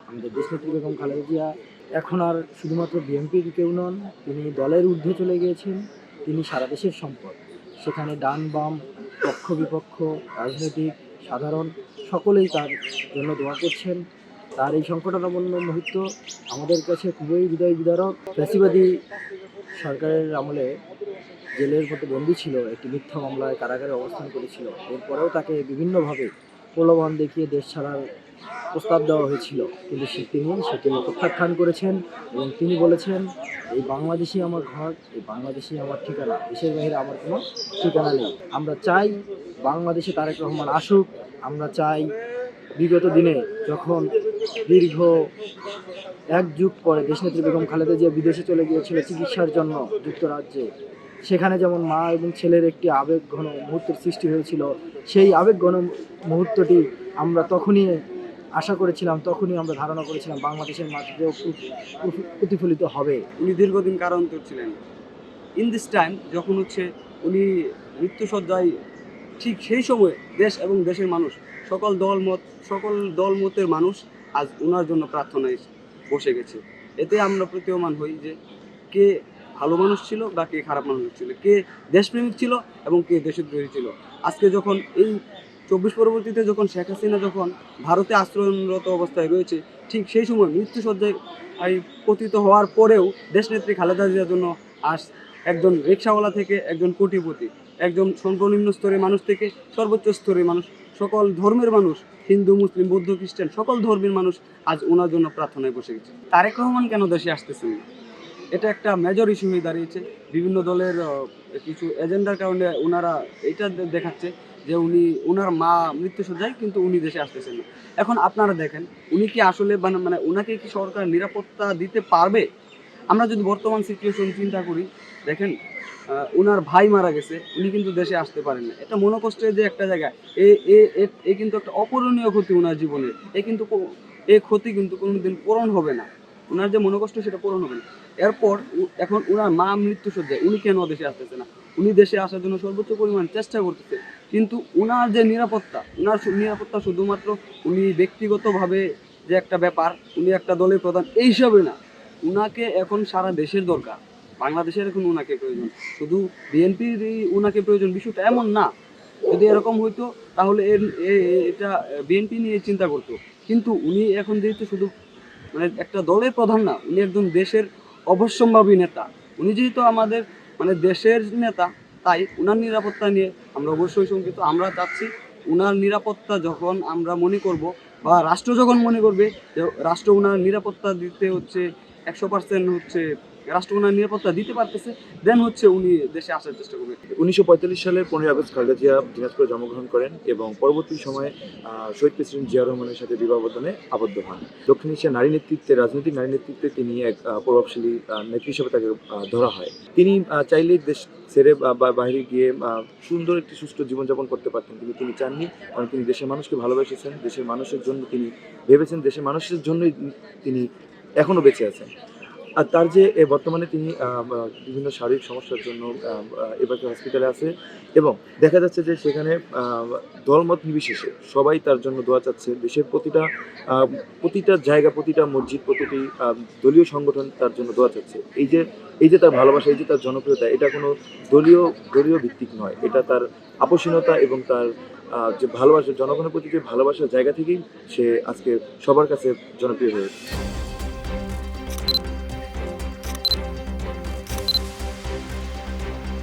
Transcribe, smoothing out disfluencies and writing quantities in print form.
আমাদের দেশনেত্রী বেগম খালেদা জিয়া এখন আর শুধুমাত্র বিএনপির কেউ নন, তিনি দলের ঊর্ধ্বে চলে গিয়েছেন। তিনি সারা দেশের সম্পদ। সেখানে ডান বাম, পক্ষ বিপক্ষ, রাজনৈতিক, সাধারণ সকলেই তার জন্য দোয়া করছেন। তার এই সংকটাপন্ন মুহূর্ত আমাদের কাছে খুবই হৃদয় বিদারক। ফ্যাসিবাদী সরকারের আমলে জেলের মধ্যে বন্দী ছিল, একটি মিথ্যা মামলায় কারাগারে অবস্থান করেছিল। এরপরেও তাকে বিভিন্নভাবে প্রলোভন দেখিয়ে দেশ ছাড়ার প্রস্তাব দেওয়া হয়েছিল, কিন্তু তিনি সেটি প্রত্যাখ্যান করেছেন এবং তিনি বলেছেন, এই বাংলাদেশই আমার ঘর, এই বাংলাদেশই আমার ঠিকানা, দেশের বাইরে আমার কোনো ঠিকানা নেই। আমরা চাই বাংলাদেশে তারেক রহমান আসুক। আমরা চাই বিগত দিনে যখন দীর্ঘ এক যুগ পরে দেশনেত্রী বেগম খালেদা জিয়া বিদেশে চলে গিয়েছিল চিকিৎসার জন্য যুক্তরাজ্যে, সেখানে যেমন মা এবং ছেলের একটি আবেগঘন মুহূর্তের সৃষ্টি হয়েছিল, সেই আবেগঘন মুহূর্তটি আমরা তখনই আশা করেছিলাম, তখনই আমরা ধারণা করেছিলাম বাংলাদেশের মাটিতেও প্রতিফলিত হবে। উনি দীর্ঘদিন কারান্তর ছিলেন। ইন দিস টাইম যখন উনি মৃত্যুসজ্জায়, ঠিক সেই সময়ে দেশ এবং দেশের মানুষ, সকল দলমতের মানুষ আজ ওনার জন্য প্রার্থনায় বসে গেছে। এতে আমরা প্রতীয়মান হই যে কে ভালো মানুষ ছিল বা কে খারাপ মানুষ ছিল, কে দেশপ্রেমিক ছিল এবং কে দেশদ্রোহী ছিল। আজকে যখন এই 24 পরবর্তীতে যখন শেখ হাসিনা যখন ভারতে আশ্রয়রত অবস্থায় রয়েছে, ঠিক সেই সময় মৃত্যুসজ্জায় পতিত হওয়ার পরেও দেশনেত্রী খালেদা জিয়ার জন্য আজ একজন রিকশাওয়ালা থেকে একজন কোটিপতি, একজন সর্বনিম্ন স্তরের মানুষ থেকে সর্বোচ্চ স্তরের মানুষ, সকল ধর্মের মানুষ, হিন্দু মুসলিম বৌদ্ধ খ্রিস্টান সকল ধর্মের মানুষ আজ ওনার জন্য প্রার্থনায় বসে গেছে। তারেক রহমান কেন দেশে আসতেছেন না, এটা একটা মেজর ইস্যু হয়ে দাঁড়িয়েছে। বিভিন্ন দলের কিছু এজেন্ডার কারণে ওনারা এটা দেখাচ্ছে যে ওনার মা মৃত্যুসজ্জায়, কিন্তু উনি দেশে আসতেছেন না। এখন আপনারা দেখেন, উনি কি আসলে মানে ওনাকে কি সরকার নিরাপত্তা দিতে পারবে? আমরা যদি বর্তমান সিচুয়েশন চিন্তা করি, দেখেন ওনার ভাই মারা গেছে, উনি কিন্তু দেশে আসতে পারেন না। এটা মনোকষ্টের যে একটা জায়গা, এ কিন্তু একটা অপূরণীয় ক্ষতি ওনার জীবনের। এই ক্ষতি কিন্তু কোনোদিন পূরণ হবে না। ওনার যে মনোকষ্ট সেটা পূরণ হবে না। এরপর এখন ওনার মা মৃত্যুসজ্জায়, উনি কেন দেশে আসতেছে না? উনি দেশে আসার জন্য সর্বোচ্চ পরিমাণ চেষ্টা করতেছে, কিন্তু ওনার যে নিরাপত্তা শুধুমাত্র উনি ব্যক্তিগতভাবে যে একটা ব্যাপার, উনি একটা দলের প্রধান এই হিসাবে না, উনাকে এখন সারা দেশের দরকার। বাংলাদেশের এখন উনাকে প্রয়োজন, শুধু বিএনপির উনাকে প্রয়োজন বিষয়টা এমন না। যদি এরকম হইতো তাহলে এটা বিএনপি নিয়ে চিন্তা করতো, কিন্তু উনি এখন যেহেতু শুধু মানে একটা দলের প্রধান না, উনি একজন দেশের অবশ্যম্ভাবী নেতা। উনি যেহেতু আমাদের মানে দেশের নেতা, তাই উনার নিরাপত্তা নিয়ে আমরা অবশ্যই শঙ্কিত। আমরা চাচ্ছি উনার নিরাপত্তা যখন আমরা মনে করব, বা রাষ্ট্র যখন মনে করবে যে রাষ্ট্র উনার নিরাপত্তা দিতে 100% রাষ্ট্র উনার নিরাপত্তা দিতে পারতেছে, দেন উনি দেশে আসার চেষ্টা করবে। 1945 সালের 15 আগস্ট খালেদা জিয়া দিনাজপুরে জন্মগ্রহণ করেন এবং পরবর্তী সময়ে শহীদ প্রেসিডেন্ট জিয়া রহমানের সাথে বিবাহ বন্ধনে আবদ্ধ হন। দক্ষিণ এশিয়ার রাজনৈতিক নারী নেতৃত্বে তিনি এক প্রভাবশালী নেত্রী হিসেবে তাকে ধরা হয়। তিনি চাইলে দেশ ছেড়ে বাইরে গিয়ে সুন্দর একটি সুষ্ঠু জীবনযাপন করতে পারতেন, কিন্তু তিনি চাননি। কারণ তিনি দেশের মানুষকে ভালোবেসেছেন, দেশের মানুষের জন্য তিনি ভেবেছেন, দেশের মানুষের জন্যই তিনি এখনও বেঁচে আছেন। আর তার যে বর্তমানে তিনি বিভিন্ন শারীরিক সমস্যার জন্য এবার হসপিটালে আছে, এবং দেখা যাচ্ছে যে সেখানে দলমত নির্বিশেষে সবাই তার জন্য দোয়া চাচ্ছে। দেশের প্রতিটা জায়গা, প্রতিটা মসজিদ, প্রতিটি দলীয় সংগঠন তার জন্য দোয়া চাচ্ছে। এই যে তার ভালোবাসা, এই যে তার জনপ্রিয়তা, এটা কোনো দলীয় ভিত্তিক নয়, এটা তার আপোষহীনতা এবং তার যে ভালোবাসা, জনগণের প্রতি যে ভালোবাসার জায়গা থেকেই সে আজকে সবার কাছে জনপ্রিয় হয়েছে।